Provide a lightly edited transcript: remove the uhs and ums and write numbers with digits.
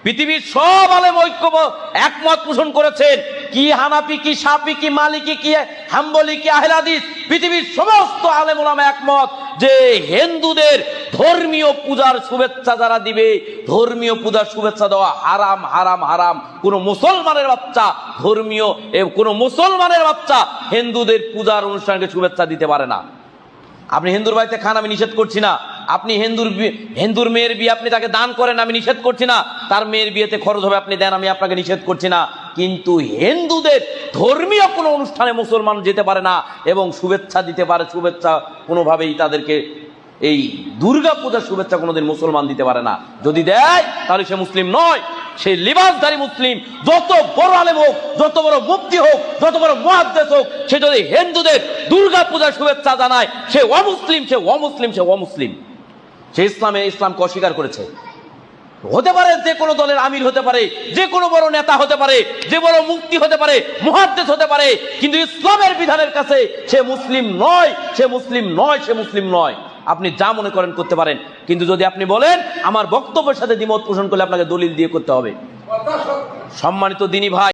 পৃথিবীর সব আলেম ঐক্য একমত পোষণ করেছেন, কি হানাফি, কি শাফি, কি মালিকি, কি হাম্বলি, কি আহলে হাদিস, পৃথিবীর সমস্ত আলেম ওলামা একমত যে হিন্দুদের ধর্মীয় পূজার শুভেচ্ছা যারা দিবে, ধর্মীয় পূজার শুভেচ্ছা দেওয়া হারাম, হারাম, হারাম। কোন মুসলমানের বাচ্চা কোন মুসলমানের বাচ্চা হিন্দুদের পূজার অনুষ্ঠানকে শুভেচ্ছা দিতে পারে না। আপনি হিন্দুর বাড়িতে খান, আমি নিষেধ করছি না। আপনি হিন্দুর মেয়ের বিয়ে আপনি তাকে দান করেন, আমি নিষেধ করছি না। তার মেয়ের বিয়েতে খরচ হবে, আপনি দেন, আমি আপনাকে নিষেধ করছি না। কিন্তু হিন্দুদের ধর্মীয় কোনো অনুষ্ঠানে মুসলমান যেতে পারে না এবং শুভেচ্ছা দিতে পারে, শুভেচ্ছা কোনোভাবেই তাদেরকে এই দুর্গা পূজার শুভেচ্ছা কোনোদিন মুসলমান দিতে পারে না। যদি দেয় তাহলে সে মুসলিম নয়, সে লিবাসধারী মুসলিম। যত বড় আলেম হোক, যত বড় মুফতি হোক, যত বড় মুহাদ্দিস হোক, সে যদি হিন্দুদের দুর্গা পূজার শুভেচ্ছা জানায়, সে অমুসলিম, সে অমুসলিম, সে অমুসলিম। সে ইসলামকে অস্বীকার করেছে। হতে পারে যে কোনো দলের আমির হতে পারে, যে কোনো বড় নেতা হতে পারে, যে বড় মুফতি হতে পারে, মুহাদ্দিস হতে পারে, কিন্তু ইসলামের বিধানের কাছে সে মুসলিম নয়, সে মুসলিম নয়, সে মুসলিম নয়। আপনি যা মনে করেন করতে পারেন, কিন্তু যদি আপনি বলেন আমার বক্তব্যের সাথে দ্বিমত পোষণ করলে আপনাকে দলিল দিয়ে করতে হবে। সম্মানিত দিনী ভাই।